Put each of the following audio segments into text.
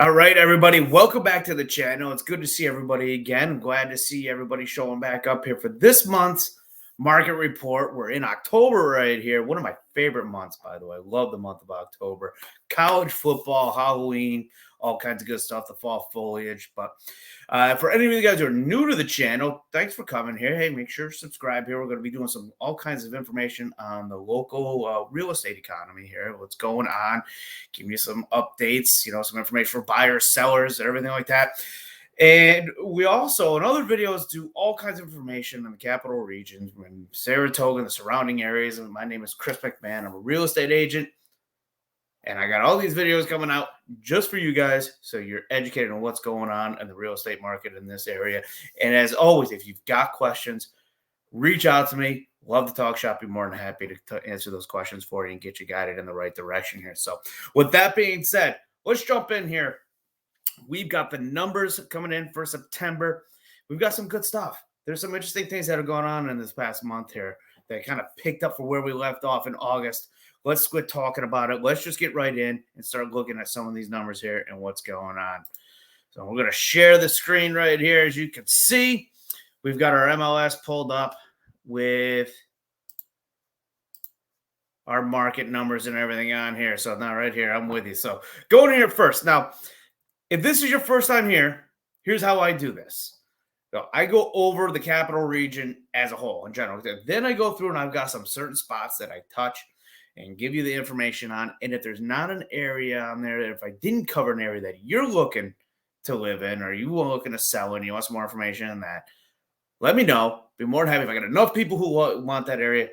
All right, everybody, welcome back to the channel. It's good to see everybody again. I'm glad to see everybody showing back up here for this month's market report. We're in October right here. One of my favorite months, by the way. Love the month of October. College football, Halloween, all kinds of good stuff, the fall foliage. But for any of you guys who are new to the channel, thanks for coming here. Hey, make sure to subscribe here. We're going to be doing all kinds of information on the local real estate economy here, what's going on, giving you some updates, some information for buyers, sellers, and everything like that. And we also, in other videos, do all kinds of information in the capital regions, in Saratoga and the surrounding areas. And my name is Chris McMahon. I'm a real estate agent. And I got all these videos coming out just for you guys, so you're educated on what's going on in the real estate market in this area. And as always, if you've got questions, reach out to me. Love to talk shop. Be more than happy to answer those questions for you and get you guided in the right direction here. So with that being said, let's jump in here. We've got the numbers coming in for September. We've got some good stuff. There's some interesting things that are going on in this past month here that kind of picked up from where we left off in August. Let's quit talking about it. Let's just get right in and start looking at some of these numbers here and what's going on. So we're going to share the screen right here. As you can see, we've got our MLS pulled up with our market numbers and everything on here. So now right here, I'm with you. So going here first. Now, if this is your first time here, here's how I do this. So I go over the capital region as a whole in general. Then I go through and I've got some certain spots that I touch and give you the information on. And if there's not an area on there, if I didn't cover an area that you're looking to live in or you are looking to sell and you want some more information on that, let me know. Be more than happy. If I got enough people who want that area,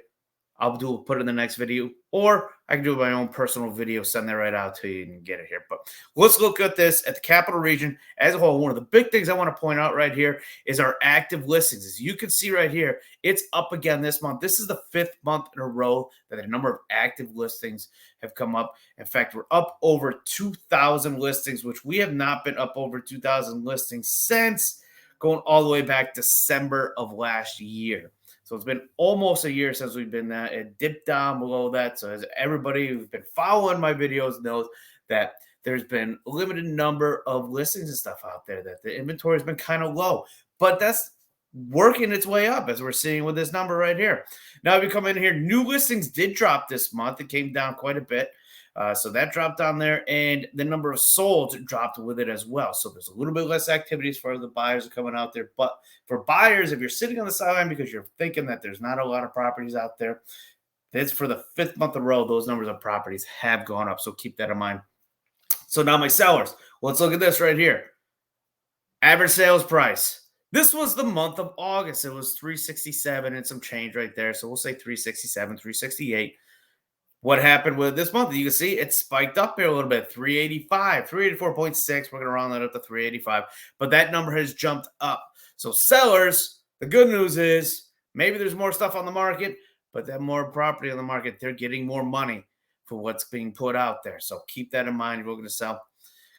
I'll put it in the next video, or I can do my own personal video, send that right out to you and get it here. But let's look at this at the capital region as a whole. One of the big things I want to point out right here is our active listings. As you can see right here, it's up again this month. This is the 5th month in a row that the number of active listings have come up. In fact, we're up over 2,000 listings, which we have not been up over 2,000 listings since going all the way back December of last year. So it's been almost a year since we've been that. It dipped down below that. So as everybody who's been following my videos knows that there's been a limited number of listings and stuff out there, that the inventory has been kind of low. But that's working its way up, as we're seeing with this number right here. Now, if you come in here, new listings did drop this month. It came down quite a bit. So that dropped down there, and the number of solds dropped with it as well. So there's a little bit less activities for the buyers coming out there. But for buyers, if you're sitting on the sideline because you're thinking that there's not a lot of properties out there, that's for the 5th month in a row, those numbers of properties have gone up. So keep that in mind. So now my sellers, let's look at this right here. Average sales price. This was the month of August. It was $367 and some change right there. So we'll say $367, $368. What happened with this month? You can see it spiked up here a little bit, 385, 384.6. We're going to round that up to 385. But that number has jumped up. So sellers, the good news is maybe there's more stuff on the market, but that more property on the market, they're getting more money for what's being put out there. So keep that in mind if you're looking to sell.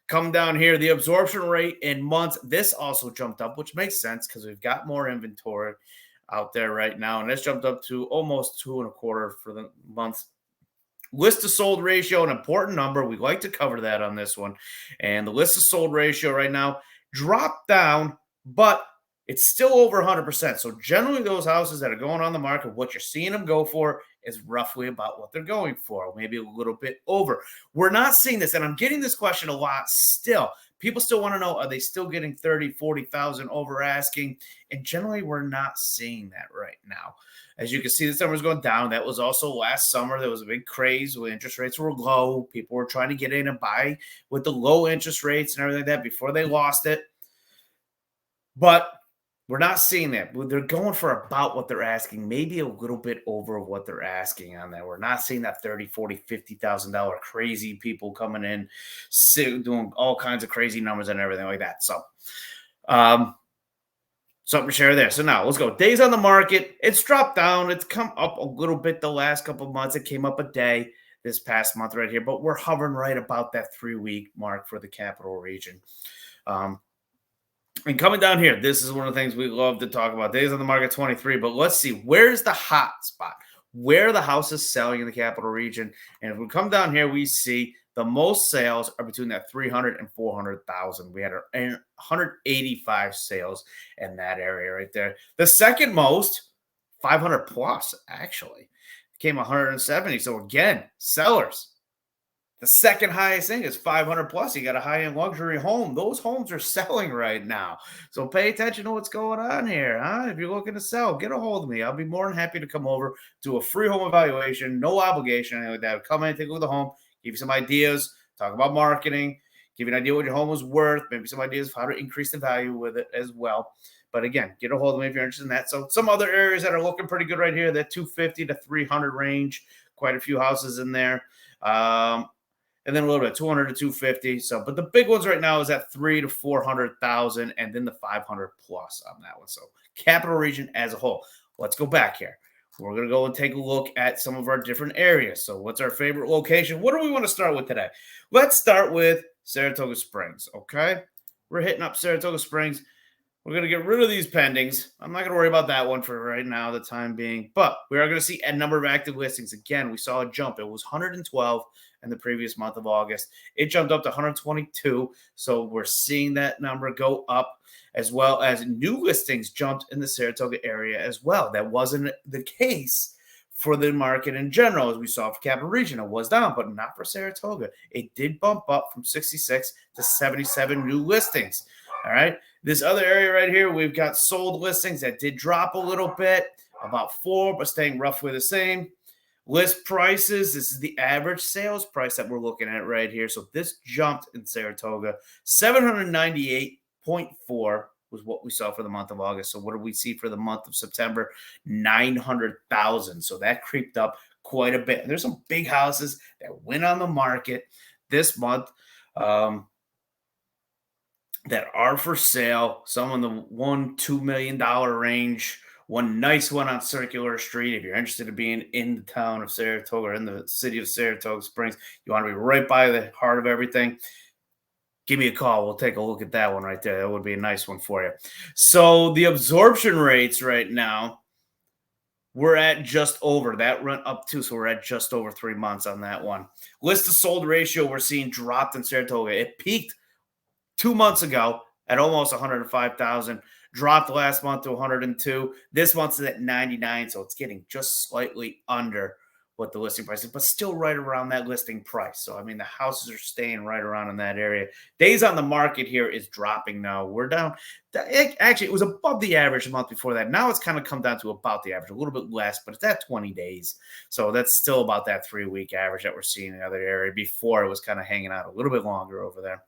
Come down here, the absorption rate in months, this also jumped up, which makes sense because we've got more inventory out there right now. And this jumped up to almost 2.25 for the month. List to sold ratio, an important number. We like to cover that on this one. And the list to sold ratio right now dropped down, but it's still over 100%. So generally those houses that are going on the market, what you're seeing them go for is roughly about what they're going for, maybe a little bit over. We're not seeing this, and I'm getting this question a lot still. People still want to know, are they still getting 30, 40,000 over asking? And generally, we're not seeing that right now. As you can see, this number is going down. That was also last summer. There was a big craze when interest rates were low. People were trying to get in and buy with the low interest rates and everything like that before they lost it. But we're not seeing that. They're going for about what they're asking, maybe a little bit over what they're asking on that. We're not seeing that $30,000, $40,000, $50,000 crazy people coming in, doing all kinds of crazy numbers and everything like that. So, something to share there. So now let's go. Days on the market. It's dropped down. It's come up a little bit the last couple of months. It came up a day this past month right here, but we're hovering right about that 3-week mark for the capital region. And coming down here, this is one of the things we love to talk about. Days on the market, 23. But let's see, where's the hot spot? Where are the houses selling in the capital region? And if we come down here, we see The most sales are between that 300 and 400,000. We had 185 sales in that area right there. The second most, 500 plus, actually. Came 170. So again, sellers. The second highest thing is 500 plus. You got a high-end luxury home. Those homes are selling right now. So pay attention to what's going on here. Huh? If you're looking to sell, get a hold of me. I'll be more than happy to come over, do a free home evaluation, no obligation, anything like that. Come in, take a look at the home, give you some ideas, talk about marketing, give you an idea what your home is worth, maybe some ideas of how to increase the value with it as well. But again, get a hold of me if you're interested in that. So some other areas that are looking pretty good right here, that 250 to 300 range, quite a few houses in there. And then a little bit 200 to 250. So, but the big ones right now is at 300 to 400,000, and then the 500 plus on that one. So, capital region as a whole. Let's go back here. We're going to go and take a look at some of our different areas. So, what's our favorite location? What do we want to start with today? Let's start with Saratoga Springs. Okay, we're hitting up Saratoga Springs. We're going to get rid of these pendings. I'm not going to worry about that one for right now, the time being. But we are going to see a number of active listings. Again, we saw a jump. It was 112 in the previous month of August. It jumped up to 122. So we're seeing that number go up, as well as new listings jumped in the Saratoga area as well. That wasn't the case for the market in general, as we saw for Capital Region. It was down, but not for Saratoga. It did bump up from 66 to 77 new listings. All right. This other area right here, we've got sold listings that did drop a little bit, about 4, but staying roughly the same. List prices, this is the average sales price that we're looking at right here. So this jumped in Saratoga. 798.4 was what we saw for the month of August. So what did we see for the month of September? 900,000. So that creeped up quite a bit. And there's some big houses that went on the market this month. That are for sale, some in the $1-2 million range. One nice one on Circular Street. If you're interested in being in the town of Saratoga or in the city of Saratoga Springs, you want to be right by the heart of everything, give me a call. We'll take a look at that one right there. That would be a nice one for you. So the absorption rates right now, we're at just over. That went up too, so we're at just over 3 months on that one. List to sold ratio we're seeing dropped in Saratoga. It peaked 2 months ago at almost 105,000, dropped last month to 102. This month's at 99, so it's getting just slightly under what the listing price is, but still right around that listing price. So, I mean, the houses are staying right around in that area. Days on the market here is dropping now. We're down. Actually, it was above the average the month before that. Now it's kind of come down to about the average, a little bit less, but it's at 20 days. So that's still about that 3-week average that we're seeing in the other area. Before, it was kind of hanging out a little bit longer over there.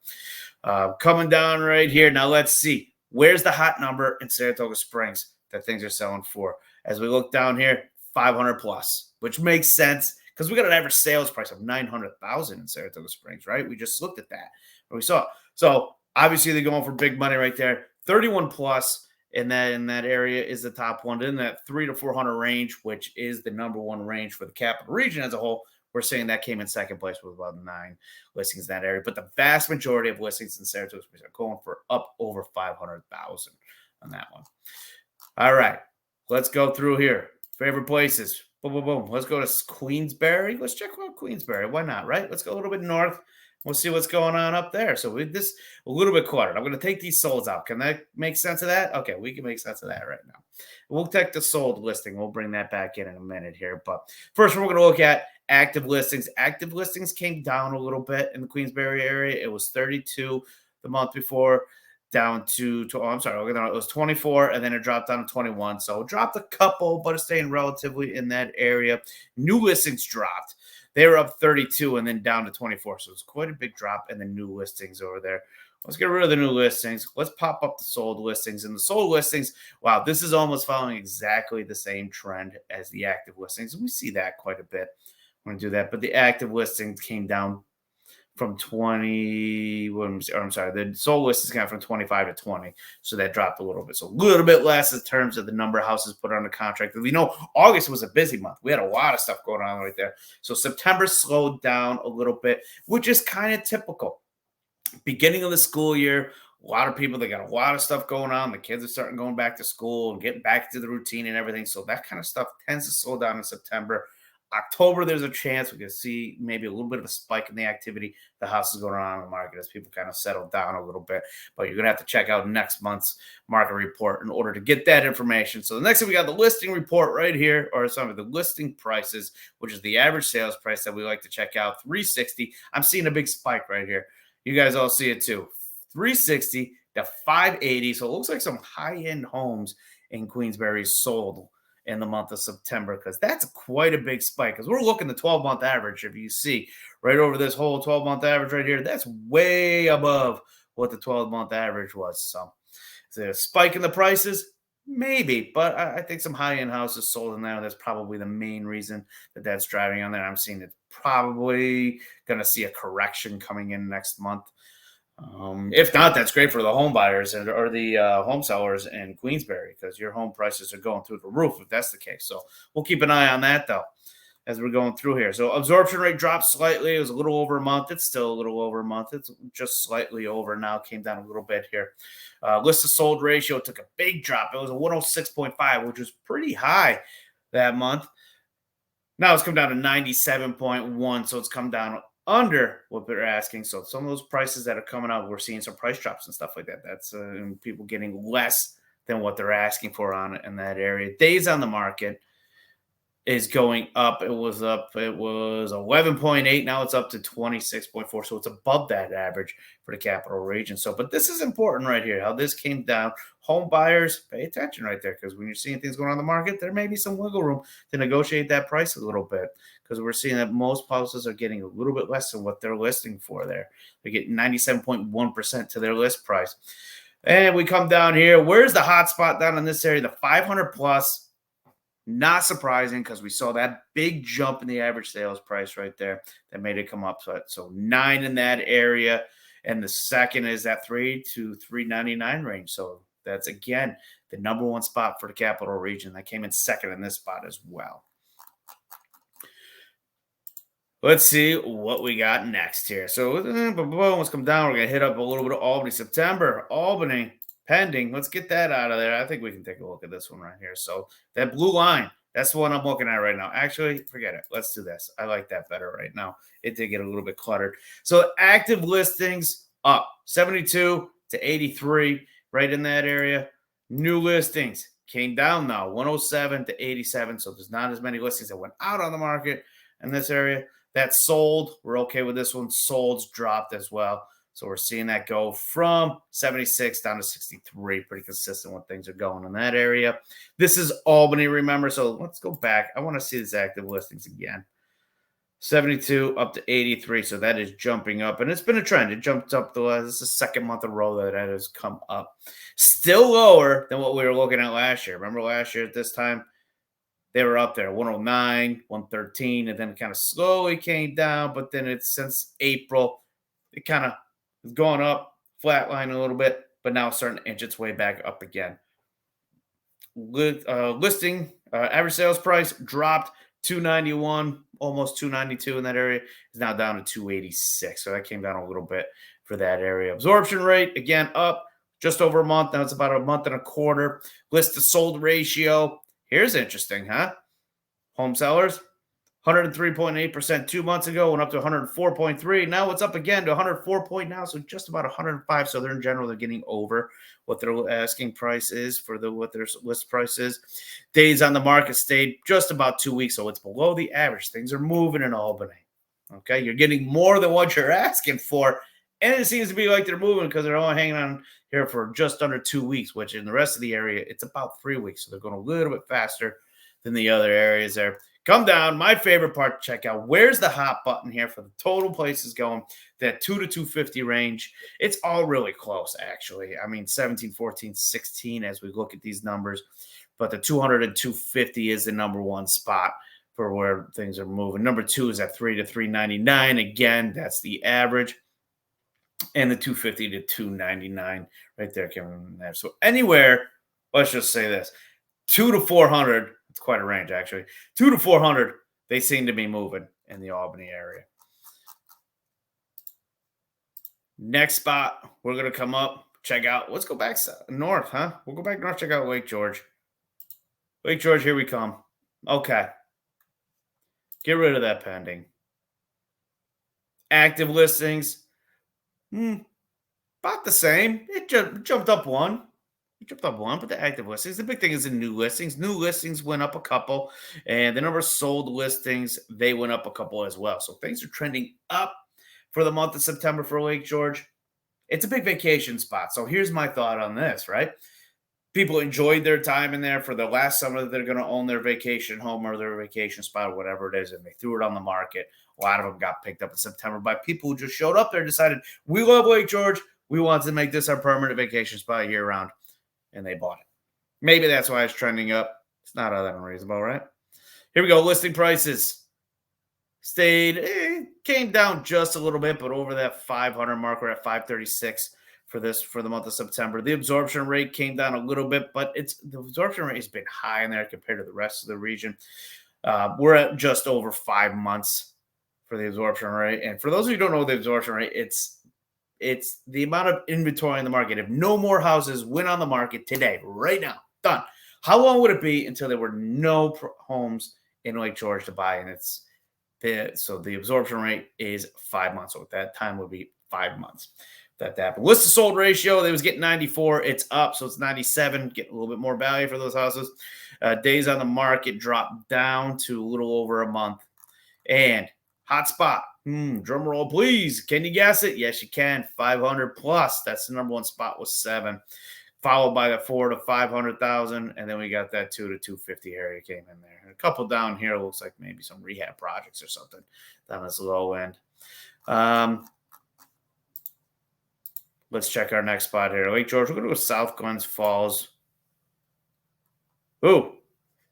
Coming down right here. Now let's see. Where's the hot number in Saratoga Springs that things are selling for? As we look down here, 500 plus, which makes sense because we got an average sales price of 900,000 in Saratoga Springs, right? We just looked at that. We saw. So obviously they're going for big money right there. 31 plus in that area is the top one. In that 300 to 400 range, which is the number one range for the capital region as a whole, we're saying that came in second place with about 9 listings in that area. But the vast majority of listings in Saratoga Springs are going for up over 500,000 on that one. All right, let's go through here. Favorite places. Boom, boom, boom. Let's go to Queensbury. Let's check out Queensbury. Why not, right? Let's go a little bit north. We'll see what's going on up there. So with this a little bit cluttered. I'm going to take these solds out. Can that make sense of that? Okay, we can make sense of that right now. We'll take the sold listing. We'll bring that back in a minute here. But first, we're going to look at active listings. Active listings came down a little bit in the Queensbury area. It was 32 the month before, down to it was 24, and then it dropped down to 21. So it dropped a couple, but it's staying relatively in that area. New listings dropped. They were up 32 and then down to 24. So it's quite a big drop in the new listings over there. Let's get rid of the new listings. Let's pop up the sold listings. And the sold listings, wow, this is almost following exactly the same trend as the active listings. We see that quite a bit. I'm going to do that. But the active listings came down from 20, the sold listings got from 25 to 20. So that dropped a little bit. So a little bit less in terms of the number of houses put under contract. We know August was a busy month. We had a lot of stuff going on right there. So September slowed down a little bit, which is kind of typical. Beginning of the school year, a lot of people, they got a lot of stuff going on. The kids are starting going back to school and getting back to the routine and everything. So that kind of stuff tends to slow down in September. October, there's a chance we could see maybe a little bit of a spike in the activity. The house is going on in the market as people kind of settle down a little bit. But you're going to have to check out next month's market report in order to get that information. So the next thing, we got the listing report right here, or sorry, the listing prices, which is the average sales price that we like to check out, 360. I'm seeing a big spike right here. You guys all see it too. 360 to 580. So it looks like some high-end homes in Queensbury sold in the month of September, because that's quite a big spike. Because we're looking the 12-month average. If you see right over this whole 12-month average right here, that's way above what the 12-month average was. So is there a spike in the prices? Maybe, but I think some high-end houses sold in there. That's probably the main reason that that's driving on there. I'm seeing it's probably going to see a correction coming in next month. If not, that's great for the home buyers or the home sellers in Queensbury, because your home prices are going through the roof if that's the case. So we'll keep an eye on that, though, as we're going through here. So absorption rate dropped slightly. It was a little over a month. It's still a little over a month. It's just slightly over now. Came down a little bit here. List to sold ratio took a big drop. It was a 106.5, which was pretty high that month. Now it's come down to 97.1, so it's come down under what they're asking. So some of those prices that are coming out, we're seeing some price drops and stuff like that. That's people getting less than what they're asking for on it in that area. Days on the market is going up. It was 11.8. Now it's up to 26.4. So it's above that average for the capital region. So, but this is important right here, how this came down. Home buyers, pay attention right there, because when you're seeing things going on in the market, there may be some wiggle room to negotiate that price a little bit, because we're seeing that most houses are getting a little bit less than what they're listing for there. They get 97.1% to their list price. And we come down here. Where's the hot spot down in this area? The 500 plus. Not surprising, because we saw that big jump in the average sales price right there that made it come up. So 9 in that area. And the second is that 3 to 399 range. So that's, again, the number one spot for the capital region. That came in second in this spot as well. Let's see what we got next here. So let's come down. We're going to hit up a little bit of Albany. September, Albany, pending. Let's get that out of there. I think we can take a look at this one right here. So that blue line, that's the one I'm looking at right now. Actually, forget it. Let's do this. I like that better right now. It did get a little bit cluttered. So active listings up 72 to 83, right in that area. New listings came down now 107 to 87. So there's not as many listings that went out on the market in this area. That sold, we're okay with this one. Sold's dropped as well. So we're seeing that go from 76 down to 63. Pretty consistent when things are going in that area. This is Albany, remember. So let's go back. I want to see these active listings again. 72 up to 83. So that is jumping up. And it's been a trend. It jumped up. This is the second month in a row that has come up. Still lower than what we were looking at last year. Remember last year at this time? They were up there, 109, 113, and then it kind of slowly came down. But then it's since April, it kind of has gone up, flatline a little bit, but now it's starting to inch its way back up again. Listing average sales price dropped 291, almost 292 in that area. Is now down to 286. So that came down a little bit for that area. Absorption rate, again, up just over a month. Now it's about a month and a quarter. List to sold ratio. Here's interesting, huh? Home sellers, 103.8% 2 months ago, went up to 104.3. Now it's up again to 104 now, so just about 105. So they're in general, they're getting over what their asking price is for what their list price is. Days on the market stayed just about 2 weeks, so it's below the average. Things are moving in Albany. Okay, you're getting more than what you're asking for, and it seems to be like they're moving because they're only hanging on here for just under 2 weeks, which in the rest of the area, it's about 3 weeks. So they're going a little bit faster than the other areas there. Come down. My favorite part to check out. Where's the hot button here for the total places going? That 2 to 250 range. It's all really close, actually. I mean, 17, 14, 16 as we look at these numbers. But the 200 and 250 is the number one spot for where things are moving. Number 2 is at 3 to 399. Again, that's the average. And the 250 to 299 right there coming in there. So anywhere, let's just say this, 2 to 400, it's quite a range actually. 2 to 400, they seem to be moving in the Albany area. Next spot, we're going to come up, check out. Let's go back north, huh? We'll go back north, check out Lake George. Lake George, here we come. Okay. Get rid of that pending. Active listings, about the same. It jumped up one. It jumped up one, but the active listings. The big thing is the new listings. New listings went up a couple, and the number of sold listings, they went up a couple as well. So things are trending up for the month of September for Lake George. It's a big vacation spot. So here's my thought on this, right? People enjoyed their time in there for the last summer that they're going to own their vacation home or their vacation spot or whatever it is, and they threw it on the market. A lot of them got picked up in September by people who just showed up there, decided, we love Lake George. We want to make this our permanent vacation spot year round, and they bought it. Maybe that's why it's trending up. It's not all that unreasonable, right? Here we go. Listing prices came down just a little bit, but over that 500 mark, we're at 536 for the month of September. The absorption rate came down a little bit, but the absorption rate has been high in there compared to the rest of the region. We're at just over 5 months for the absorption rate. And for those of you who don't know the absorption rate, it's the amount of inventory in the market. If no more houses went on the market today, right now, done, how long would it be until there were no homes in Lake George to buy? And so the absorption rate is 5 months. So at that time would be 5 months. That happened. List to sold ratio, they was getting 94. It's up, so it's 97. Getting a little bit more value for those houses. Days on the market dropped down to a little over a month. And hot spot, drum roll, please. Can you guess it? Yes, you can. 500 plus. That's the number one spot with 7, followed by the 4 to 500,000, and then we got that 2 to 250 area came in there. And a couple down here looks like maybe some rehab projects or something down this low end. Let's check our next spot here. Lake George, we're going to go South Glens Falls. Ooh,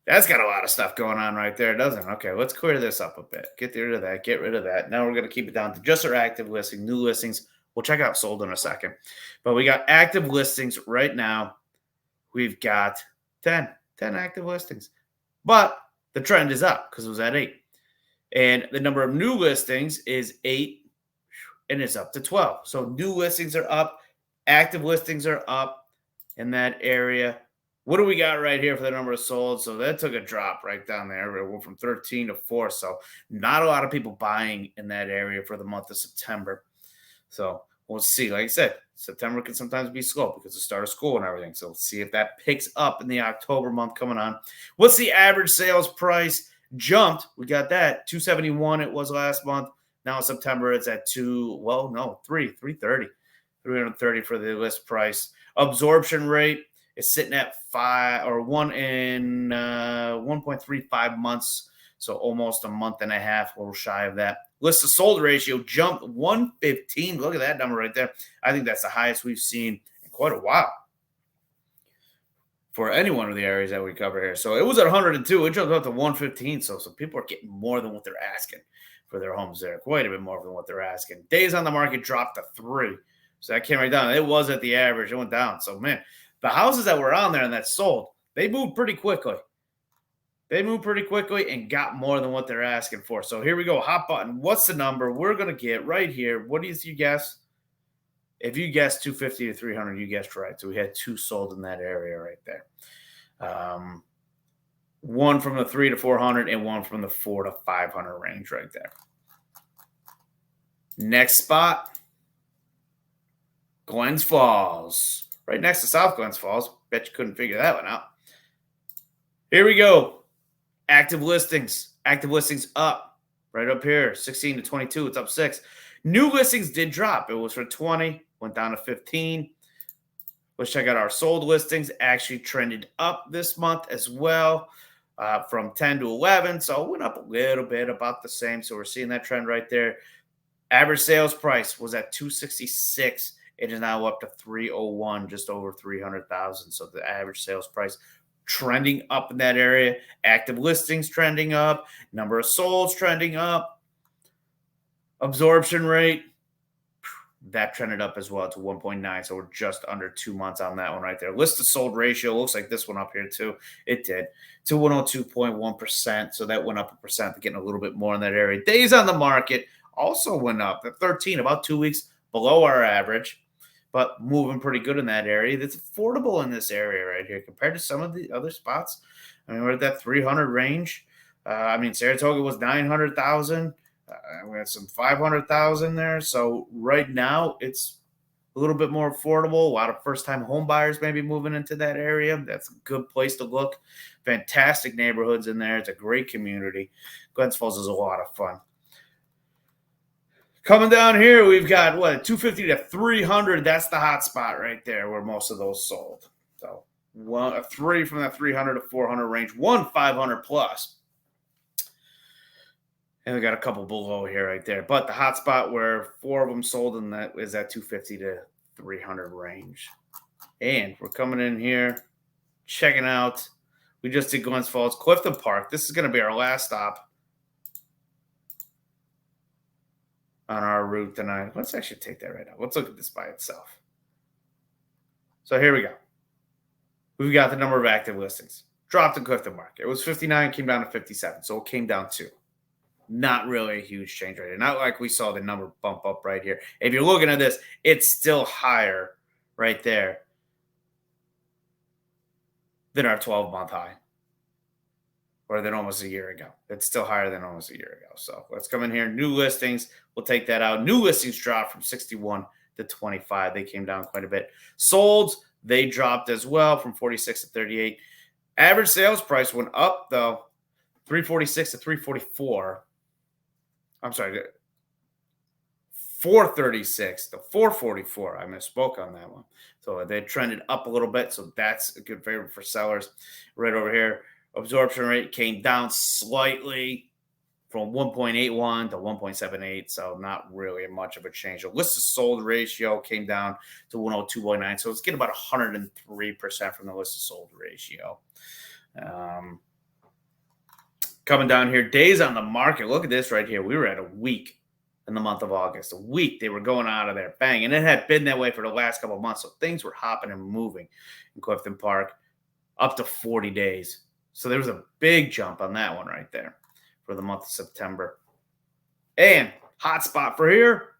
that's got a lot of stuff going on right there, doesn't it? Okay, let's clear this up a bit. Get rid of that. Get rid of that. Now we're going to keep it down to just our active listing, new listings. We'll check out sold in a second. But we got active listings right now. We've got 10 active listings. But the trend is up because it was at 8. And the number of new listings is 8. And it's up to 12. So new listings are up. Active listings are up in that area. What do we got right here for the number of sold? So that took a drop right down there. It went from 13 to 4. So not a lot of people buying in that area for the month of September. So we'll see. Like I said, September can sometimes be slow because of the start of school and everything. So we'll see if that picks up in the October month coming on. What's the average sales price? Jumped. We got that. $271 it was last month. Now in September, it's at 330 for the list price. Absorption rate is sitting at 1.35 months, so almost a month and a half, a little shy of that. List to sold ratio jumped 115. Look at that number right there. I think that's the highest we've seen in quite a while for any one of the areas that we cover here. So it was at 102. It jumped up to 115. So some people are getting more than what they're asking for their homes there. Quite a bit more than what they're asking. Days on the market dropped to 3. So that came right down. It was at the average. It went down. So, man, the houses that were on there and that sold, they moved pretty quickly. They moved pretty quickly and got more than what they're asking for. So here we go. Hot button. What's the number we're going to get right here? What do you guess? If you guessed 250 to 300, you guessed right. So we had 2 sold in that area right there. One from the 3 to 400 and one from the 4 to 500 range right there. Next spot, Glens Falls. Right next to South Glens Falls. Bet you couldn't figure that one out. Here we go. Active listings. Active listings up. Right up here. 16 to 22. It's up 6. New listings did drop. It was for 20. Went down to 15. Let's check out our sold listings. Actually trended up this month as well. From 10 to 11. So it went up a little bit, about the same. So we're seeing that trend right there. Average sales price was at $266. It is now up to $301, just over $300,000. So the average sales price trending up in that area. Active listings trending up. Number of solds trending up. Absorption rate, that trended up as well to 1.9. So we're just under 2 months on that one right there. List to sold ratio looks like this one up here too. It did to 102.1%. So that went up 1%, getting a little bit more in that area. Days on the market also went up at 13, about 2 weeks below our average, but moving pretty good in that area. That's affordable in this area right here compared to some of the other spots. I mean, we're at that 300 range. I mean, Saratoga was 900,000. We had some 500,000 there. So right now it's a little bit more affordable. A lot of first-time home buyers maybe moving into that area. That's a good place to look. Fantastic neighborhoods in there. It's a great community. Glens Falls is a lot of fun. Coming down here, we've got what, 250 to 300. That's the hot spot right there where most of those sold. So a three from that 300 to 400 range, one 500 plus. And we got a couple below here right there. But the hot spot where four of them sold in that is that 250 to 300 range. And we're coming in here, checking out. We just did Glens Falls, Clifton Park. This is going to be our last stop on our route tonight. Let's actually take that right now. Let's look at this by itself. So here we go. We've got the number of active listings. Dropped in Clifton Park. It was 59, came down to 57. So it came down 2. Not really a huge change right here. Not like we saw the number bump up right here. If you're looking at this, it's still higher right there than our 12-month high, or than almost a year ago. It's still higher than almost a year ago. So let's come in here. New listings. We'll take that out. New listings dropped from 61 to 25. They came down quite a bit. Solds, they dropped as well from 46 to 38. Average sales price went up, though, 346 to 344. I'm sorry, 436 to 444. I misspoke on that one. So they trended up a little bit. So that's a good favor for sellers. Right over here, absorption rate came down slightly from 1.81 to 1.78. So not really much of a change. The listed sold ratio came down to 102.9. So it's getting about 103% from the listed sold ratio. Coming down here, days on the market. Look at this right here. We were at a week in the month of August. A week they were going out of there. Bang. And it had been that way for the last couple of months. So things were hopping and moving in Clifton Park up to 40 days. So there was a big jump on that one right there for the month of September. And hot spot for here,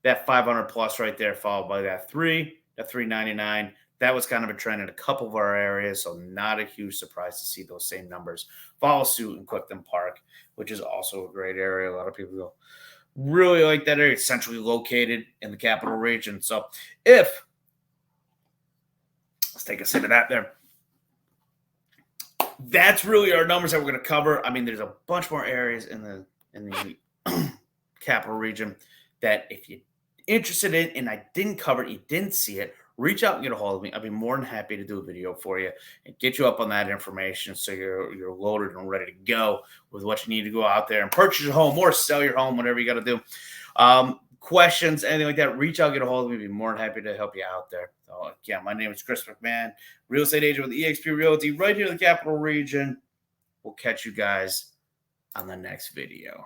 that 500 plus right there, followed by that 399. That was kind of a trend in a couple of our areas, so not a huge surprise to see those same numbers follow suit in Clifton Park, which is also a great area. A lot of people really like that area. It's centrally located in the capital region. So let's take a sip of that there. That's really our numbers that we're going to cover. I mean, there's a bunch more areas in the capital region that if you're interested in and I didn't cover it, you didn't see it, reach out and get a hold of me. I'd be more than happy to do a video for you and get you up on that information so you're loaded and ready to go with what you need to go out there and purchase your home or sell your home, whatever you got to do. Questions, anything like that, reach out, get a hold of me. I'd be more than happy to help you out there. So, yeah, my name is Chris McMahon, real estate agent with eXp Realty right here in the capital region. We'll catch you guys on the next video.